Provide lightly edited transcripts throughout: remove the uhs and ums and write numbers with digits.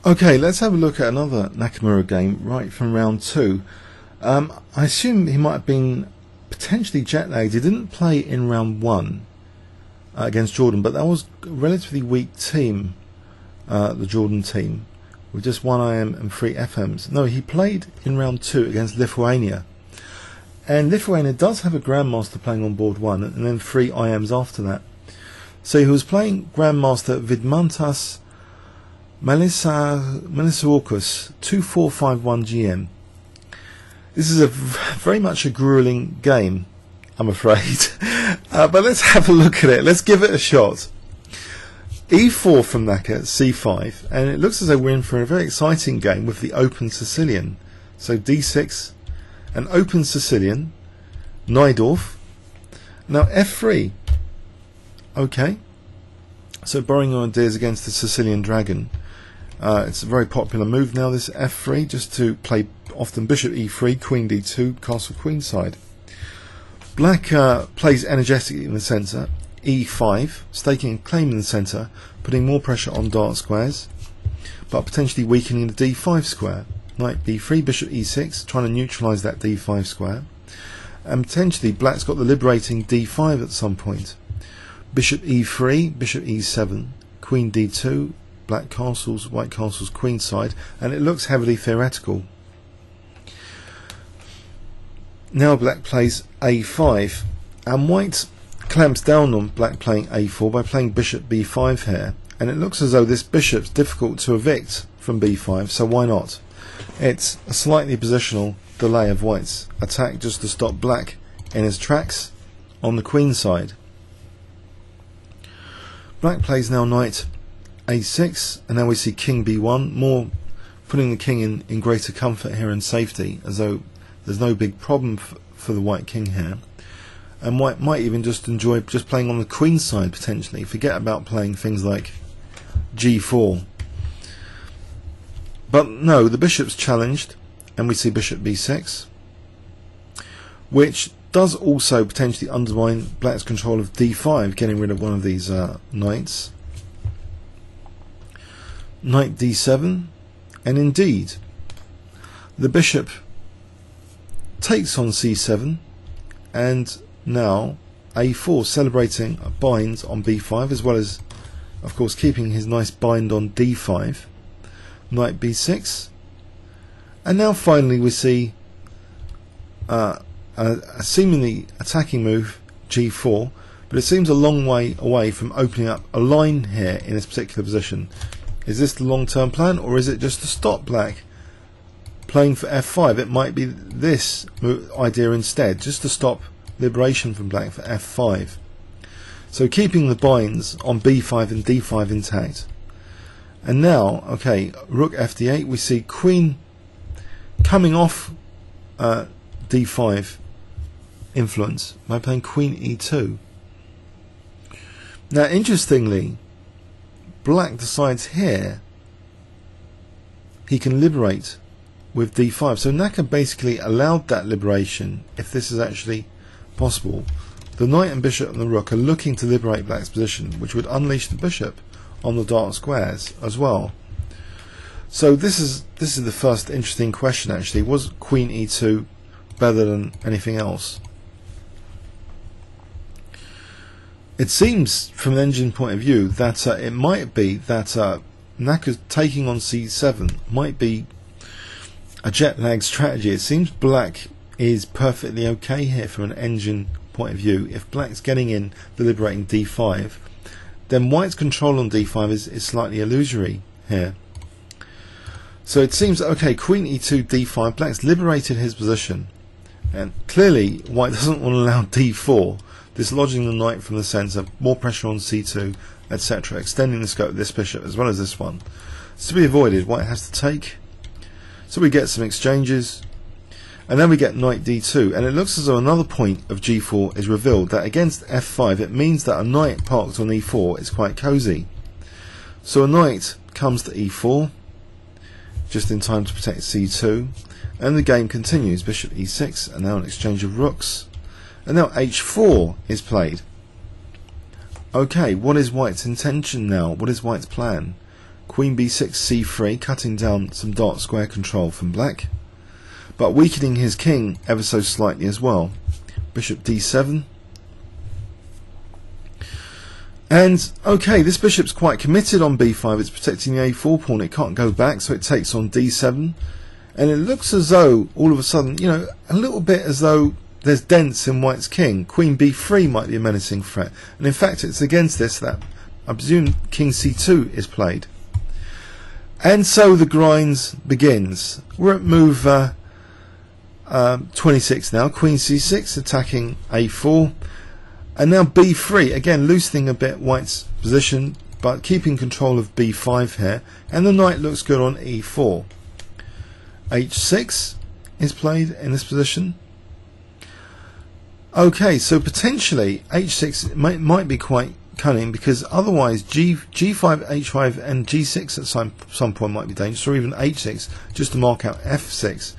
Okay, let's have a look at another Nakamura game right from round 2. I assume he might have been potentially jet lagged. He didn't play in round 1 against Jordan, but that was a relatively weak team, the Jordan team, with just 1 IM and 3 FMs. No, he played in round 2 against Lithuania. And Lithuania does have a Grandmaster playing on board 1, and then 3 IMs after that. So he was playing Grandmaster Vidmantas Malisauskas 2451 GM. This is very much a grueling game, I'm afraid. But let's have a look at it. Let's give it a shot. E4 from Naka, C5, and it looks as though we're in for a very exciting game with the open Sicilian. So D6, an open Sicilian, Najdorf. Now F3. Okay. So borrowing ideas against the Sicilian dragon. It's a very popular move now, this F3, just to play often bishop E3, queen D2, castle queenside. Black plays energetically in the centre, E5, staking and claiming the centre, putting more pressure on dark squares, but potentially weakening the D5 square. Knight B3, bishop E6, trying to neutralise that D5 square. And potentially black's got the liberating D5 at some point. Bishop E3, bishop E7, queen D2, black castles, white castles queenside, and it looks heavily theoretical. Now black plays A5, and white clamps down on black playing A4 by playing bishop B5 here, and it looks as though this bishop's difficult to evict from B5, so why not? It's a slightly positional delay of white's attack just to stop black in his tracks on the queen side. Black plays now knight A6, and now we see king B1, more putting the king in greater comfort here and safety, as though there's no big problem for the white king here. And white might even just enjoy just playing on the queen side potentially, forget about playing things like G4. But no, the bishop's challenged, and we see bishop B6, which does also potentially undermine black's control of D5, getting rid of one of these knights. Knight D7, and indeed the bishop takes on C7, and now A4 celebrating a bind on B5, as well as of course keeping his nice bind on D5. Knight B6, and now finally we see a seemingly attacking move, G4, but it seems a long way away from opening up a line here in this particular position. Is this the long-term plan, or is it just to stop black playing for F5? It might be this idea instead, just to stop liberation from black for F5. So keeping the binds on B5 and D5 intact. And now, okay, rook FD8, we see queen coming off D5 influence by playing queen E2. Now interestingly, black decides here he can liberate with D5. So Naka basically allowed that liberation, if this is actually possible. The knight and bishop and the rook are looking to liberate black's position, which would unleash the bishop on the dark squares as well. So this is the first interesting question actually. Was queen E2 better than anything else? It seems from an engine point of view that it might be that Naka's taking on C7 might be a jet lag strategy. It seems black is perfectly okay here from an engine point of view. If black's getting in the liberating D5, then white's control on D5 is slightly illusory here. So it seems, okay, queen E2, D5, black's liberated his position, and clearly white doesn't want to allow D4, dislodging the knight from the centre, more pressure on C2, etc., extending the scope of this bishop as well as this one. It's to be avoided. White has to take, so we get some exchanges, and then we get knight D2, and it looks as though another point of G4 is revealed, that against F5 it means that a knight parked on E4 is quite cosy. So a knight comes to E4 just in time to protect C2, and the game continues. Bishop E6, and now an exchange of rooks, and now H4 is played. Okay, what is white's intention now? What is white's plan? Queen B6 C3, cutting down some dark square control from black, but weakening his king ever so slightly as well. Bishop D7. And okay, this bishop's quite committed on B5. It's protecting the A4 pawn. It can't go back, so it takes on D7. And it looks as though all of a sudden, you know, a little bit as though there's dents in white's king. Queen B3 might be a menacing threat. And in fact, it's against this that I presume King C2 is played. And so the grinds begins. We're at move 26 now. Queen C6 attacking A4. And now B3, again loosening a bit white's position, but keeping control of B5 here. And the knight looks good on E4. H6 is played in this position. Okay, so potentially H6 might be quite cunning, because otherwise G5, H5 and G6 at some point might be dangerous, or even H6 just to mark out F6.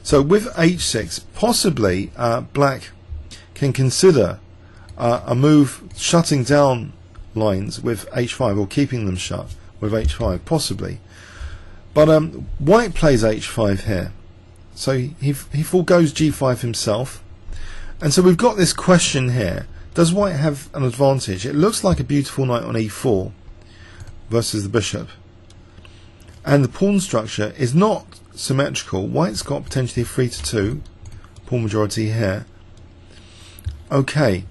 So with H6 possibly black can consider a move shutting down lines with H5, or keeping them shut with H5 possibly. But white plays H5 here, so he foregoes G5 himself, and so we've got this question here: does white have an advantage? It looks like a beautiful knight on E4 versus the bishop, and the pawn structure is not symmetrical. White's got potentially a 3-2 pawn majority here. Okay,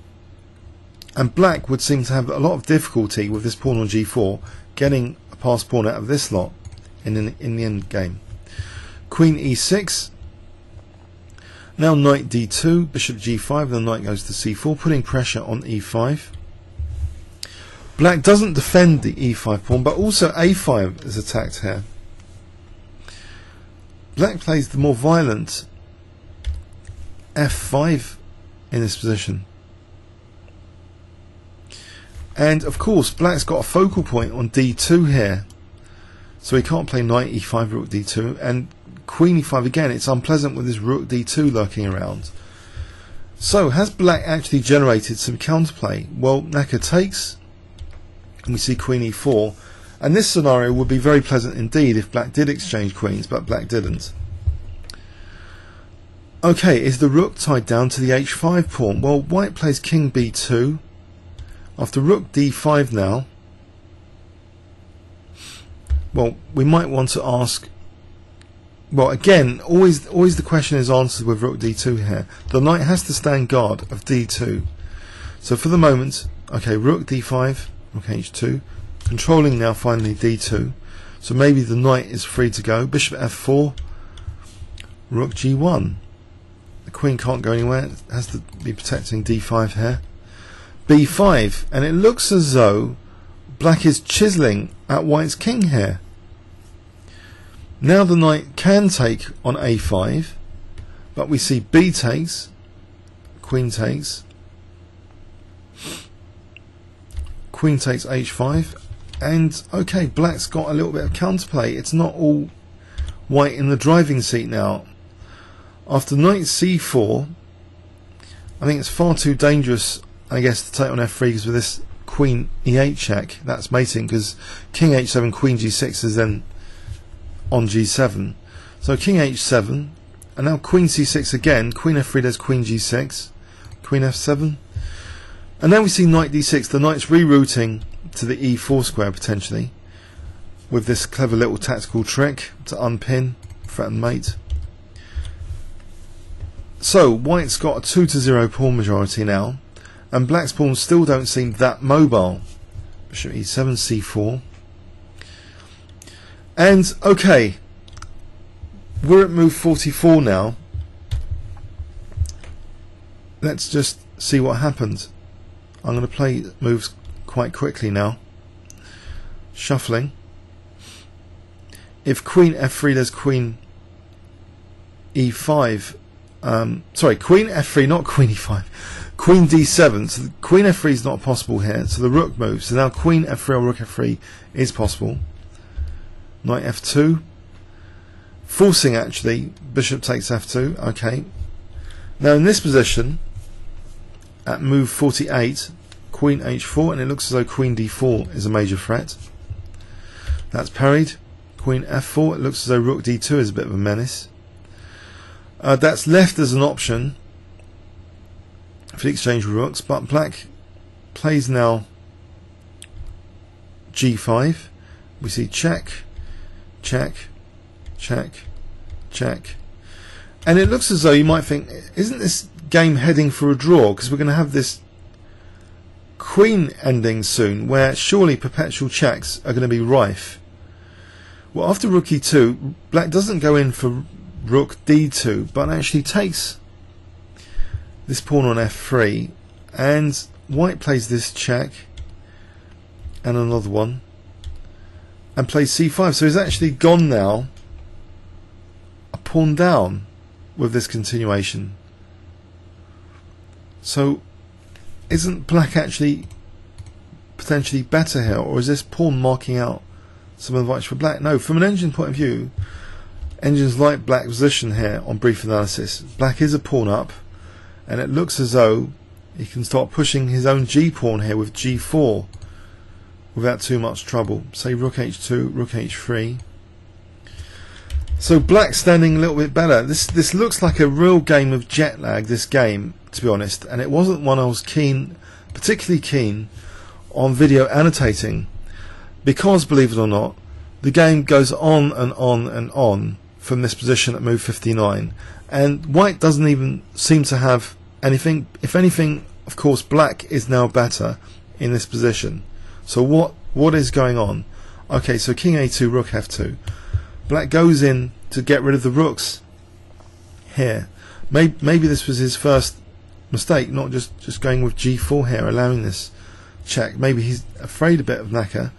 and black would seem to have a lot of difficulty with this pawn on G4 getting a passed pawn out of this lot in the end game. Queen E6. Now knight D2, bishop G5, the knight goes to C4, putting pressure on E5. Black doesn't defend the E5 pawn, but also A5 is attacked here. Black plays the more violent F5 in this position. And of course black's got a focal point on D2 here, so he can't play knight E5, rook D2, and queen E5 again. It's unpleasant with his rook D2 lurking around. So has black actually generated some counterplay? Well, Naka takes, and we see queen E4, and this scenario would be very pleasant indeed if black did exchange queens, but black didn't. Okay, is the rook tied down to the H5 pawn? Well, white plays king B2 after rook D5 now. Well, we might want to ask, well, again, always the question is answered with rook D2 here. The knight has to stand guard of D2. So for the moment, okay, rook D5, rook H2, controlling now finally D2. So maybe the knight is free to go. Bishop F4, rook G1. The queen can't go anywhere, it has to be protecting D5 here. B5, and it looks as though black is chiseling at white's king here. Now the knight can take on A5, but we see B takes, queen takes H5, and okay, black's got a little bit of counterplay. It's not all white in the driving seat now. After knight C4, I think it's far too dangerous, I guess, to take on F3, because with this queen E8 check, that's mating, because king H7, queen G6 is then on G7. So king H7, and now queen C6 again, queen F3 does queen G6, queen F7, and then we see knight D6. The knight's rerouting to the E4 square potentially, with this clever little tactical trick to unpin, threaten mate. So white's got a 2-0 pawn majority now, and black's pawns still don't seem that mobile. Bishop E7, C4. And okay, we're at move 44 now. Let's just see what happens. I'm going to play moves quite quickly now. Shuffling. If queen F3 does queen E5, sorry, queen F3, not queen E5, queen D7, so queen F3 is not possible here, so the rook moves. So now queen F3 or rook F3 is possible. Knight F2, forcing actually, bishop takes F2, okay. Now in this position, at move 48, queen H4, and it looks as though queen D4 is a major threat. That's parried. Queen f4. It looks as though rook d2 is a bit of a menace. That's left as an option for the exchange with rooks, but black plays now g5. We see check, check, check, check. And it looks as though you might think, isn't this game heading for a draw? Because we're going to have this queen ending soon, where surely perpetual checks are going to be rife. Well, after rook e2, black doesn't go in for rook d2, but actually takes this pawn on f3, and white plays this check and another one and plays c5. So he's actually gone now a pawn down with this continuation. So isn't black actually potentially better here, or is this pawn marking out some advantage for black? No, from an engine point of view, engines like black's position here on brief analysis. Black is a pawn up, and it looks as though he can start pushing his own g pawn here with g4 without too much trouble. Say rook h2, rook h3. So black's standing a little bit better. This looks like a real game of jet lag, this game, to be honest, and it wasn't one I was particularly keen on video annotating, because, believe it or not, the game goes on and on and on from this position at move 59, and white doesn't even seem to have anything. If anything, of course, black is now better in this position. So what is going on? Okay, so king a2, rook f2. Black goes in to get rid of the rooks here. Maybe this was his first mistake, not just going with g4 here, allowing this check. Maybe he's afraid a bit of Naka,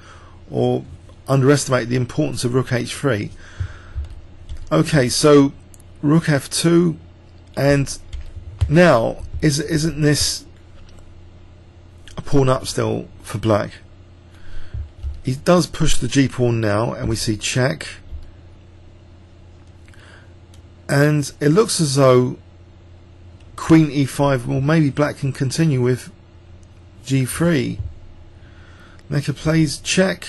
or underestimate the importance of rook h3. Okay, so rook f2, and now isn't this a pawn up still for black? He does push the g pawn now, and we see check, and it looks as though queen e5, well, maybe black can continue with g3. Naka plays check,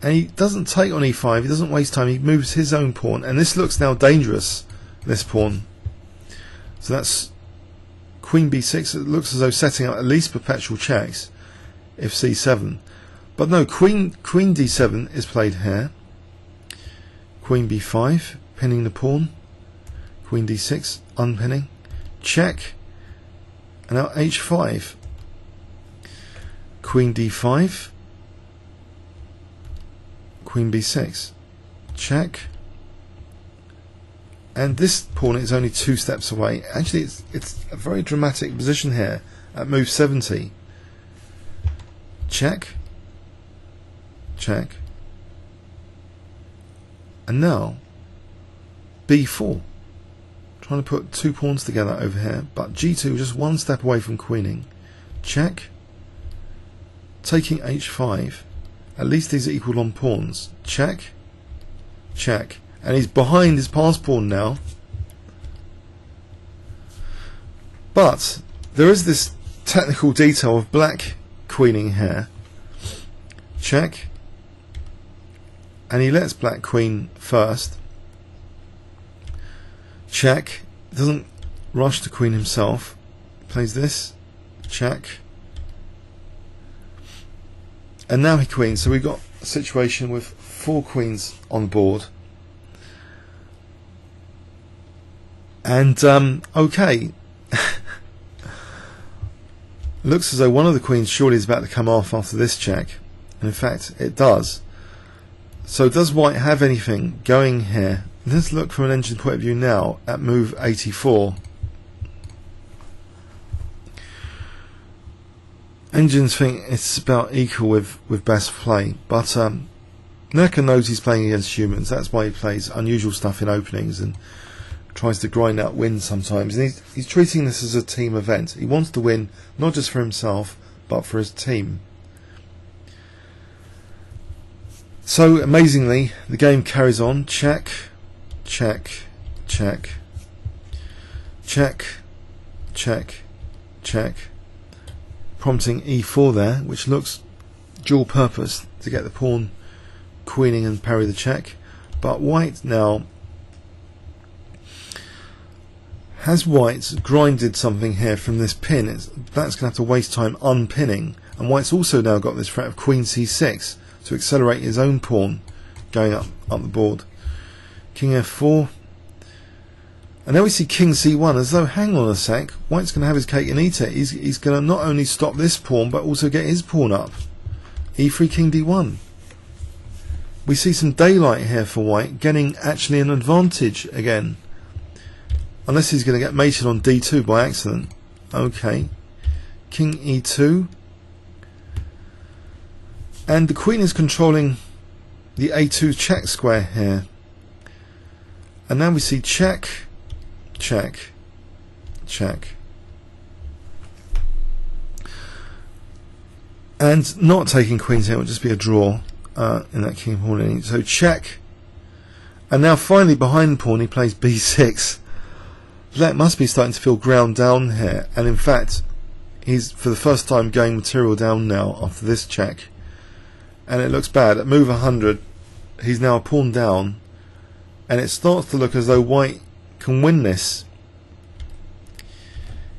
and he doesn't take on e5, he doesn't waste time, he moves his own pawn, and this looks now dangerous, this pawn. So that's queen b6. It looks as though setting up at least perpetual checks if c7. But no, queen d7 is played here. Queen b5, pinning the pawn. Queen d6, unpinning. Check. And now h5. Queen d5. Queen b6. Check. And this pawn is only 2 steps away. Actually, it's a very dramatic position here at move 70. Check. Check. And now b4. Trying to put 2 pawns together over here, but g2 just 1 step away from queening. Check. Taking h5. At least these are equal on pawns. Check. Check. And he's behind his pass pawn now. But there is this technical detail of black queening here. Check. And he lets black queen first. Check. Doesn't rush to queen himself. Plays this. Check. And now he queens. So we've got a situation with 4 queens on board. And okay. Looks as though one of the queens surely is about to come off after this check. And in fact it does. So does white have anything going here? Let's look from an engine point of view now at move 84. Engines think it's about equal with best play, but Naka knows he's playing against humans. That's why he plays unusual stuff in openings and tries to grind out wins sometimes. And he's treating this as a team event. He wants to win not just for himself but for his team. So amazingly, the game carries on. Check, check, check, check, check, check, prompting e4 there, which looks dual purpose to get the pawn queening and parry the check. But white now has white grinded something here from this pin. Black's going to have to waste time unpinning, and white's also now got this threat of queen c6 to accelerate his own pawn going up the board. King f4, and now we see king c1, as though, hang on a sec, white's going to have his cake and eat it. He's going to not only stop this pawn but also get his pawn up. e3 king d1. We see some daylight here for white, getting actually an advantage again, unless he's going to get mated on d2 by accident. Okay, king e2, and the queen is controlling the a2 check square here, and now we see check, check, check, and not taking queens here will just be a draw in that king pawn. So check, and now finally behind pawn he plays b6. Black must be starting to feel ground down here, and in fact he's for the first time going material down now after this check, and it looks bad. At move 100 he's now a pawn down, and it starts to look as though white can win this.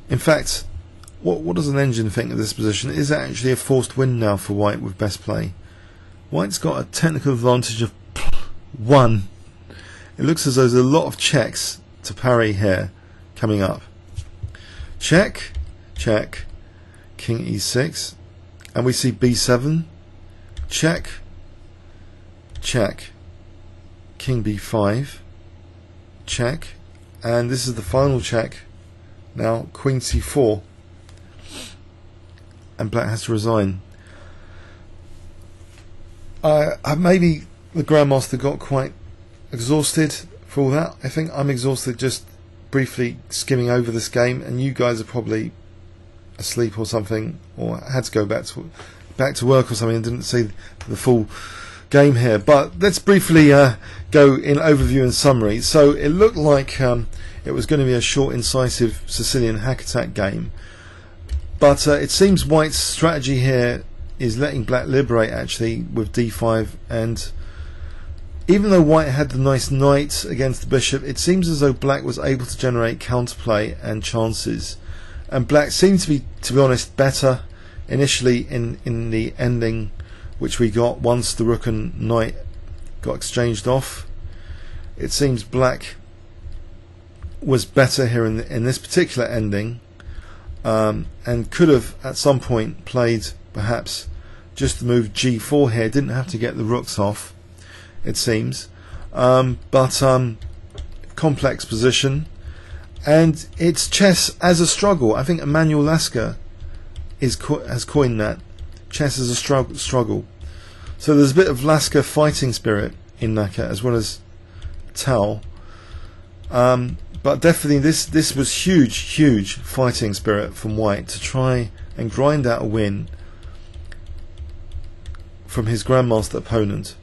In fact, what does an engine think of this position? Is it actually a forced win now for white with best play? White's got a technical advantage of 1. It looks as though there's a lot of checks to parry here coming up. Check, check, king e6, and we see b7, check, check, king b5, check, and this is the final check. Now queen c4, and black has to resign. Maybe the Grandmaster got quite exhausted for all that. I think I'm exhausted just briefly skimming over this game, and you guys are probably asleep or something, or had to go back to work or something and didn't see the full game here. But let's briefly go in overview and summary. So it looked like it was going to be a short, incisive Sicilian hack attack game, but it seems white's strategy here is letting black liberate actually with d5, and even though white had the nice knight against the bishop, it seems as though black was able to generate counterplay and chances, and black seemed to be honest, better initially in the ending which we got once the rook and knight got exchanged off. It seems black was better here in this particular ending, and could have at some point played perhaps just the move g4 here. Didn't have to get the rooks off, it seems, but complex position, and it's chess as a struggle. I think Emanuel Lasker has coined that, chess as a struggle. So there's a bit of Lasker fighting spirit in Naka as well as Tao, but definitely this was huge fighting spirit from white to try and grind out a win from his Grandmaster opponent,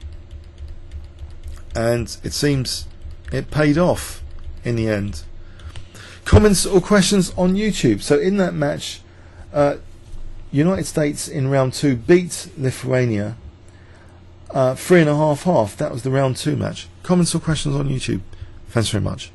and it seems it paid off in the end. Comments or questions on YouTube? So in that match, United States in round 2 beat Lithuania 3.5 half. That was the round 2 match. Comments or questions on YouTube? Thanks very much.